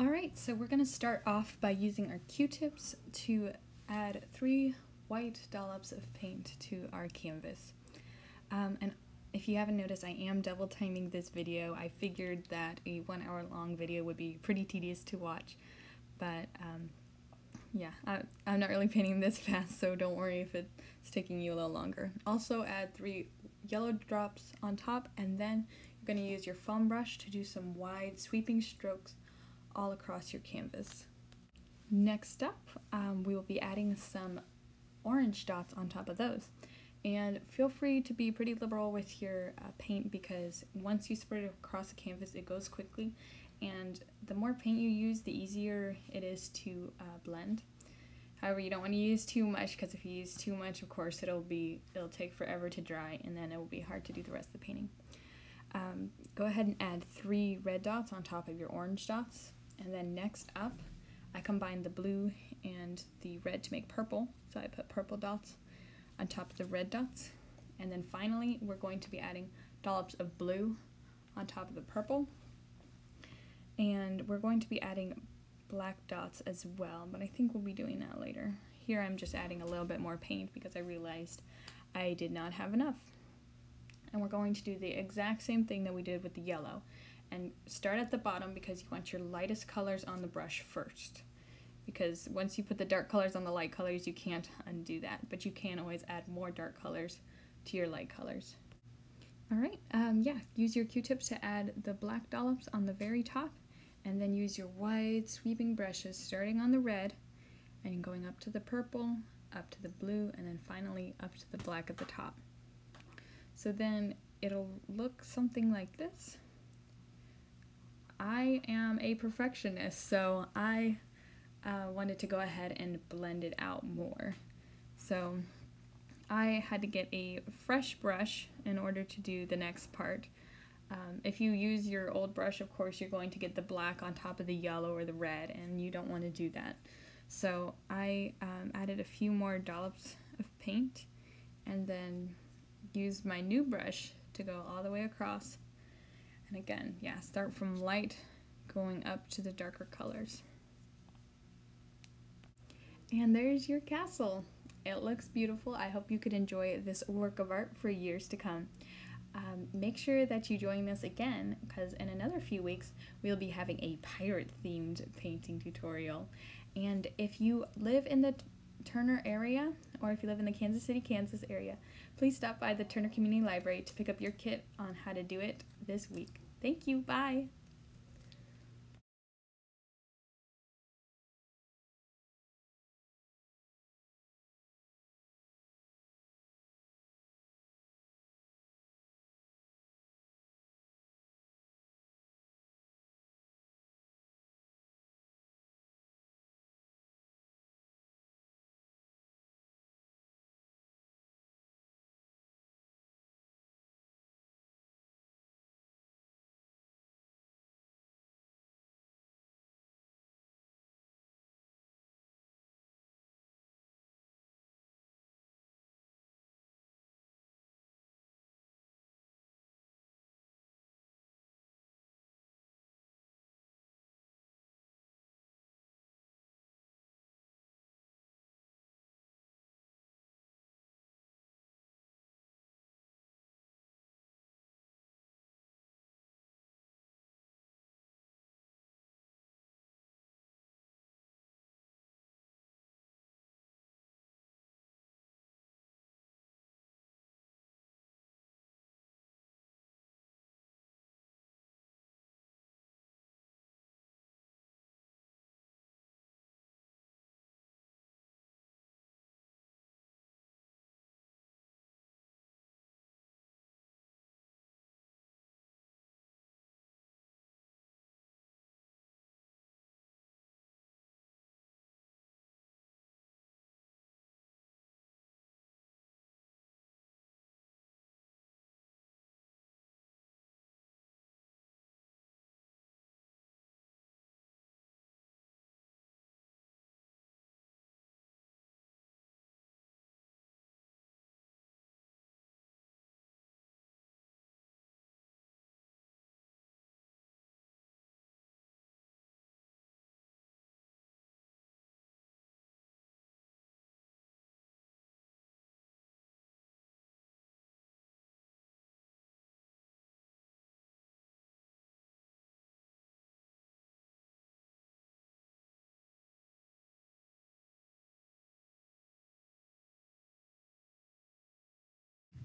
Alright, so we're going to start off by using our Q-tips to add 3 white dollops of paint to our canvas. And if you haven't noticed, I am double timing this video. I figured that a 1 hour long video would be pretty tedious to watch, but yeah, I'm not really painting this fast, so don't worry if it's taking you a little longer. Also add 3 yellow drops on top, and then you're going to use your foam brush to do some wide sweeping strokes all across your canvas. Next up, we will be adding some orange dots on top of those. And feel free to be pretty liberal with your paint, because once you spread it across the canvas, it goes quickly, and the more paint you use, the easier it is to blend. However, you don't want to use too much, because if you use too much, of course, it'll take forever to dry, and then it will be hard to do the rest of the painting. Go ahead and add 3 red dots on top of your orange dots. And then next up, I combined the blue and the red to make purple, so I put purple dots on top of the red dots. And then finally, we're going to be adding dollops of blue on top of the purple. And we're going to be adding black dots as well, but I think we'll be doing that later. Here I'm just adding a little bit more paint because I realized I did not have enough. And we're going to do the exact same thing that we did with the yellow. And start at the bottom, because you want your lightest colors on the brush first. Because once you put the dark colors on the light colors, you can't undo that, but you can always add more dark colors to your light colors. Alright, yeah, use your Q-tips to add the black dollops on the very top, and then use your wide sweeping brushes starting on the red and going up to the purple, up to the blue, and then finally up to the black at the top. So then it'll look something like this. I am a perfectionist, so I wanted to go ahead and blend it out more. So I had to get a fresh brush in order to do the next part. If you use your old brush, of course, you're going to get the black on top of the yellow or the red, and you don't want to do that. So I added a few more dollops of paint, and then used my new brush to go all the way across. And again, yeah, start from light going up to the darker colors. And there's your castle. It looks beautiful. I hope you could enjoy this work of art for years to come. Make sure that you join us again, because in another few weeks we'll be having a pirate-themed painting tutorial. And if you live in the Turner area, or if you live in the Kansas City, Kansas area, please stop by the Turner Community Library to pick up your kit on how to do it this week. Thank you. Bye.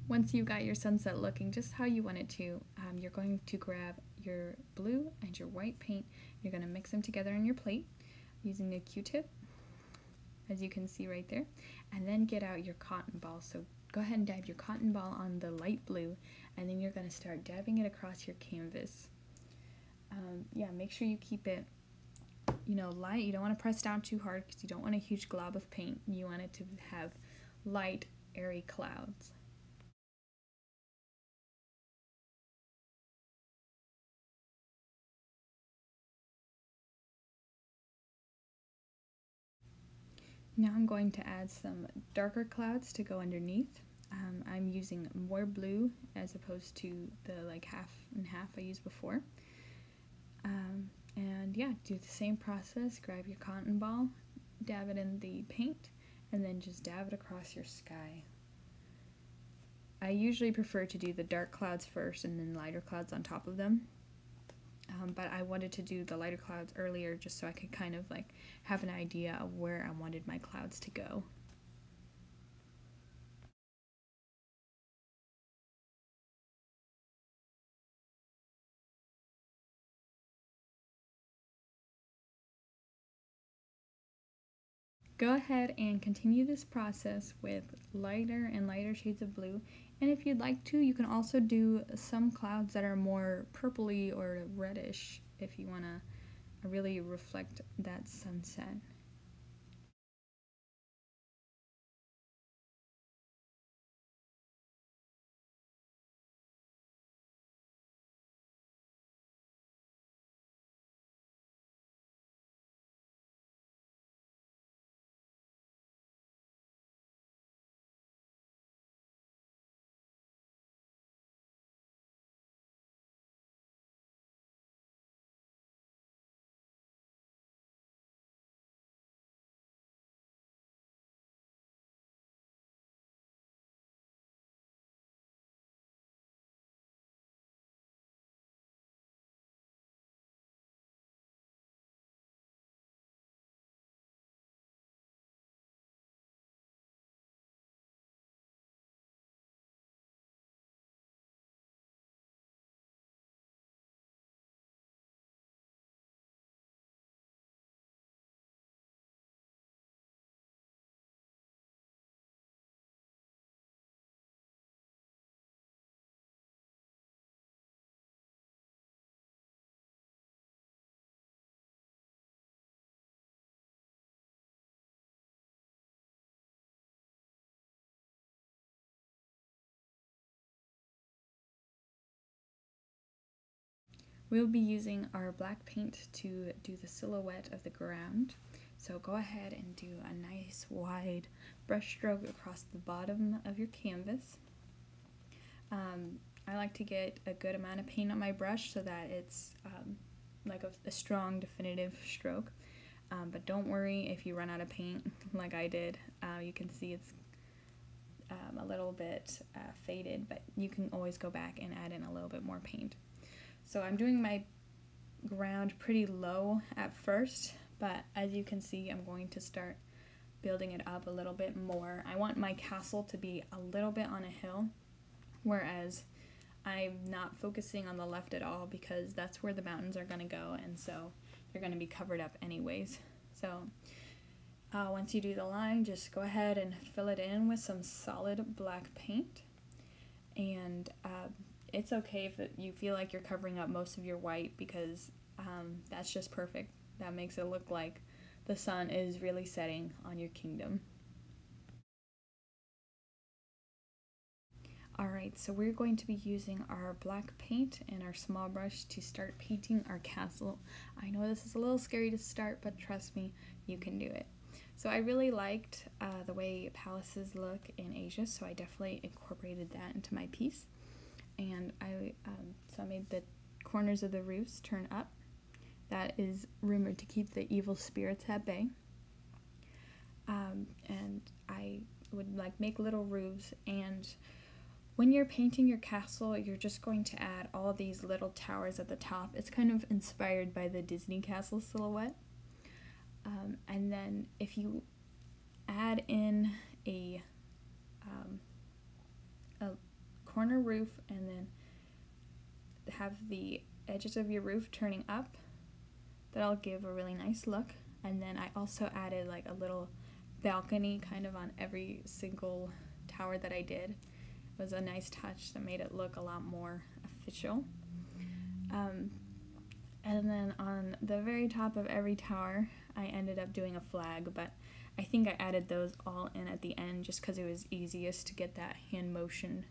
Once you got your sunset looking just how you want it to, you're going to grab your blue and your white paint. You're going to mix them together on your plate using a Q-tip, as you can see right there, and then get out your cotton ball. So go ahead and dab your cotton ball on the light blue, and then you're going to start dabbing it across your canvas. Yeah, make sure you keep it, light. You don't want to press down too hard because you don't want a huge glob of paint. You want it to have light, airy clouds. Now I'm going to add some darker clouds to go underneath. I'm using more blue as opposed to the half and half I used before. And yeah, do the same process. Grab your cotton ball, dab it in the paint, and then just dab it across your sky. I usually prefer to do the dark clouds first and then lighter clouds on top of them. But I wanted to do the lighter clouds earlier just so I could kind of have an idea of where I wanted my clouds to go. Go ahead and continue this process with lighter and lighter shades of blue, and if you'd like to, you can also do some clouds that are more purpley or reddish if you want to really reflect that sunset. We'll be using our black paint to do the silhouette of the ground. So go ahead and do a nice wide brush stroke across the bottom of your canvas. I like to get a good amount of paint on my brush so that it's a strong definitive stroke. But don't worry if you run out of paint like I did. You can see it's a little bit faded, but you can always go back and add in a little bit more paint. So I'm doing my ground pretty low at first, but as you can see, I'm going to start building it up a little bit more. I want my castle to be a little bit on a hill, whereas I'm not focusing on the left at all because that's where the mountains are going to go, and so they're going to be covered up anyways. So once you do the line, just go ahead and fill it in with some solid black paint, and it's okay if you feel like you're covering up most of your white because that's just perfect. That makes it look like the sun is really setting on your kingdom. Alright, so we're going to be using our black paint and our small brush to start painting our castle. I know this is a little scary to start, but trust me, you can do it. So I really liked the way palaces look in Asia, so I definitely incorporated that into my piece. And I made the corners of the roofs turn up. That is rumored to keep the evil spirits at bay. And I would make little roofs, and when you're painting your castle, you're just going to add all these little towers at the top. It's kind of inspired by the Disney castle silhouette. And then if you add in a corner roof and then have the edges of your roof turning up. That'll give a really nice look. And then I also added like a little balcony kind of on every single tower that I did. It was a nice touch that made it look a lot more official. And then on the very top of every tower, I ended up doing a flag, but I think I added those all in at the end just because it was easiest to get that hand motion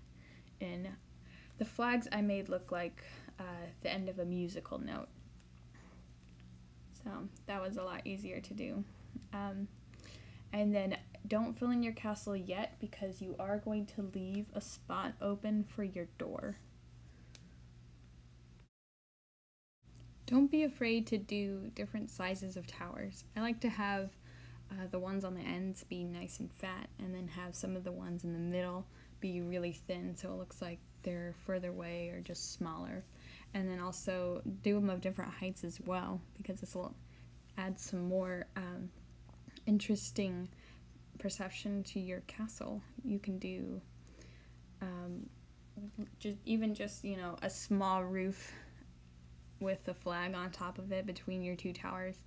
in. The flags I made look like the end of a musical note. So that was a lot easier to do. And then don't fill in your castle yet because you are going to leave a spot open for your door. Don't be afraid to do different sizes of towers. I like to have the ones on the ends be nice and fat and then have some of the ones in the middle be really thin so it looks like they're further away or just smaller. And then also do them of different heights as well because this will add some more interesting perception to your castle. You can do just you know, a small roof with a flag on top of it between your two towers.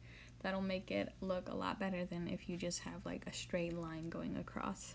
That'll make it look a lot better than if you just have like a straight line going across.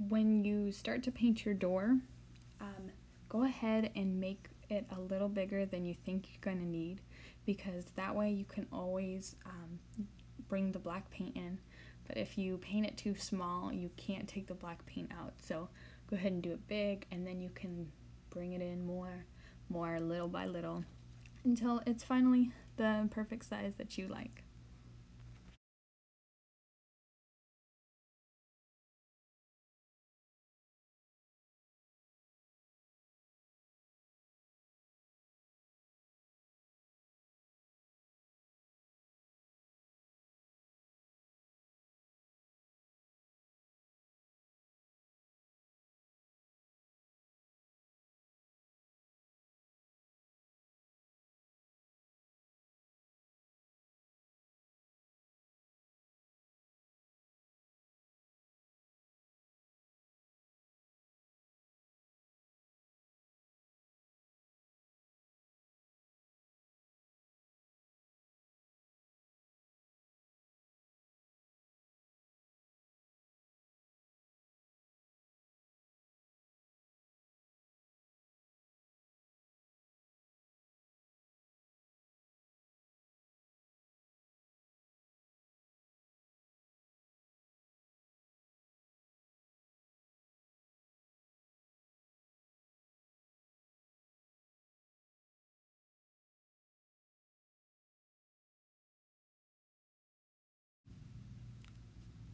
When you start to paint your door, go ahead and make it a little bigger than you think you're going to need because that way you can always bring the black paint in. But if you paint it too small, you can't take the black paint out. So go ahead and do it big and then you can bring it in more little by little until it's finally the perfect size that you like.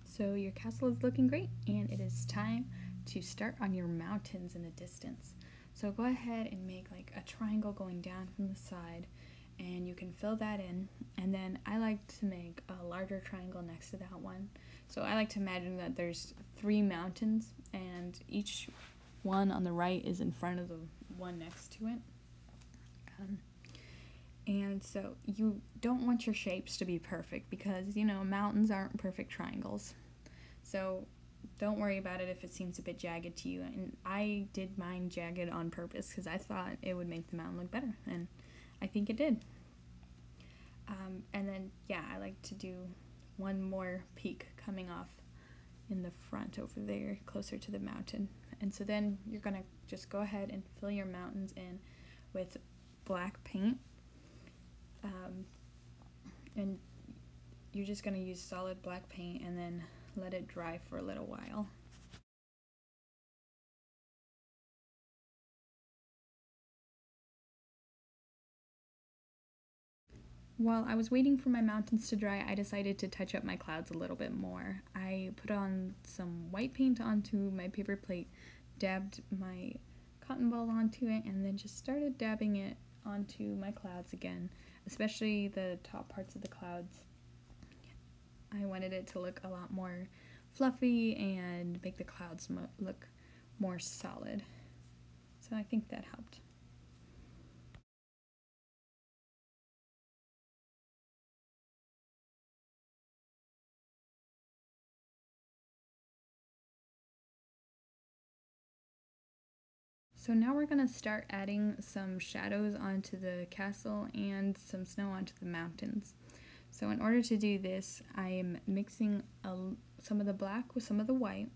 So your castle is looking great and it is time to start on your mountains in the distance. So go ahead and make like a triangle going down from the side and you can fill that in, and then I like to make a larger triangle next to that one. So I like to imagine that there's 3 mountains and each one on the right is in front of the one next to it. And so you don't want your shapes to be perfect because, you know, mountains aren't perfect triangles. So don't worry about it if it seems a bit jagged to you. And I did mine jagged on purpose because I thought it would make the mountain look better. And I think it did. And then, yeah, I like to do one more peak coming off in the front over there, closer to the mountain. And so then you're going to just go ahead and fill your mountains in with black paint. And you're just going to use solid black paint and then let it dry for a little while. While I was waiting for my mountains to dry, I decided to touch up my clouds a little bit more. I put on some white paint onto my paper plate, dabbed my cotton ball onto it, and then just started dabbing it onto my clouds again, especially the top parts of the clouds. I wanted it to look a lot more fluffy and make the clouds look more solid. So I think that helped. So now we're going to start adding some shadows onto the castle and some snow onto the mountains. So in order to do this, I am mixing some of the black with some of the white.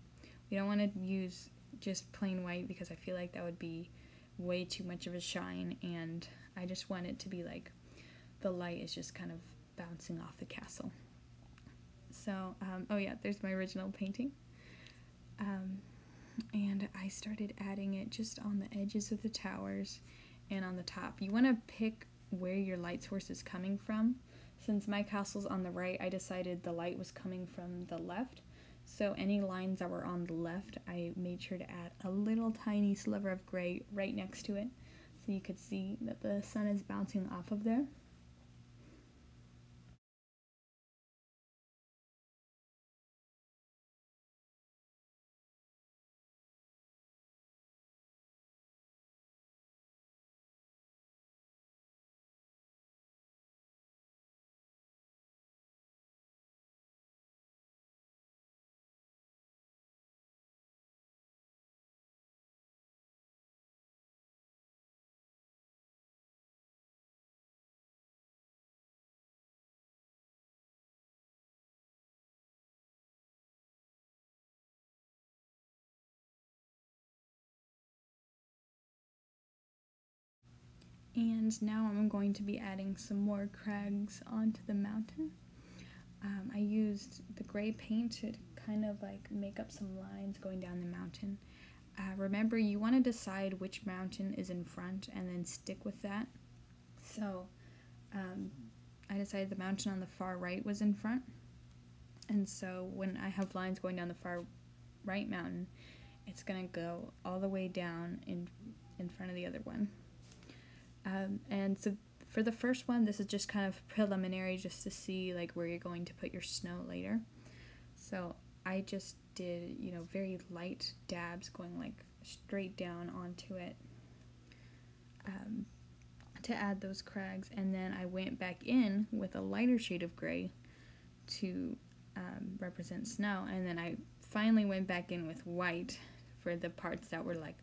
We don't want to use just plain white because I feel like that would be way too much of a shine, and I just want it to be like the light is just kind of bouncing off the castle. So, oh yeah, there's my original painting. And I started adding it just on the edges of the towers and on the top. You want to pick where your light source is coming from. Since my castle's on the right, I decided the light was coming from the left. So any lines that were on the left, I made sure to add a little tiny sliver of gray right next to it, so you could see that the sun is bouncing off of there. And now I'm going to be adding some more crags onto the mountain. I used the gray paint to kind of like make up some lines going down the mountain. Remember, you want to decide which mountain is in front and then stick with that. So I decided the mountain on the far right was in front. And so when I have lines going down the far right mountain, it's going to go all the way down in front of the other one. And so for the first one, this is just kind of preliminary just to see like where you're going to put your snow later. So I just did, very light dabs going like straight down onto it to add those crags. And then I went back in with a lighter shade of gray to represent snow. And then I finally went back in with white for the parts that were like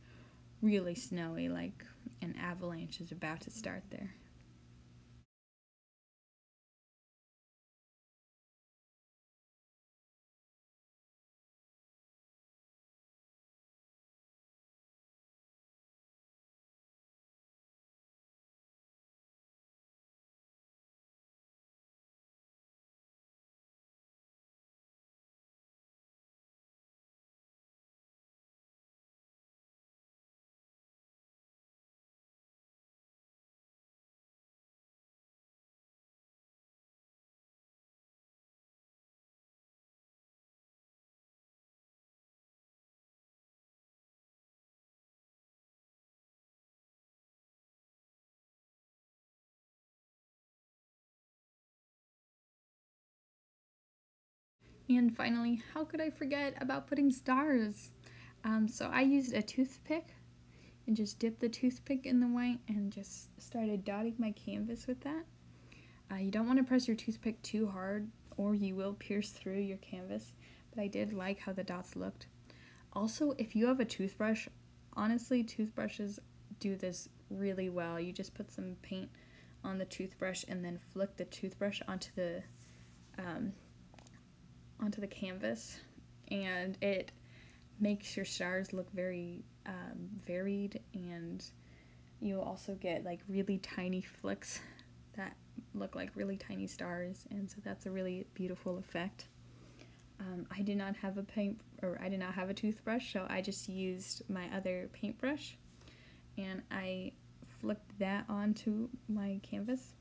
really snowy, like an avalanche is about to start there. And finally, how could I forget about putting stars? So I used a toothpick and just dipped the toothpick in the white and just started dotting my canvas with that. You don't want to press your toothpick too hard or you will pierce through your canvas, but I did like how the dots looked. Also, if you have a toothbrush, honestly, toothbrushes do this really well. You just put some paint on the toothbrush and then flick the toothbrush onto the canvas, and it makes your stars look very varied, and you'll also get like really tiny flicks that look like really tiny stars, and so that's a really beautiful effect. I did not have a toothbrush, so I just used my other paintbrush, and I flicked that onto my canvas.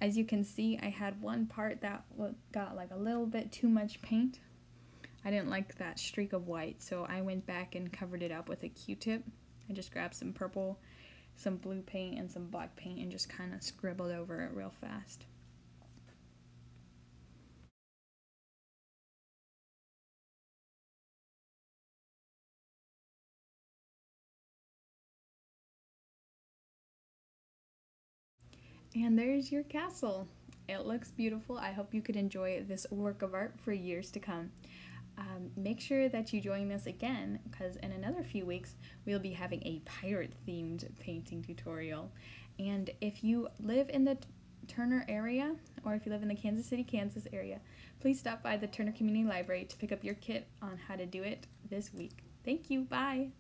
As you can see, I had one part that got like a little bit too much paint. I didn't like that streak of white, so I went back and covered it up with a Q-tip. I just grabbed some purple, some blue paint, and some black paint and just kind of scribbled over it real fast. And there's your castle. It looks beautiful. I hope you could enjoy this work of art for years to come. Make sure that you join us again, because in another few weeks we'll be having a pirate themed painting tutorial. And if you live in the Turner area, or if you live in the Kansas City, Kansas area, please stop by the Turner Community Library to pick up your kit on how to do it this week. Thank you. Bye.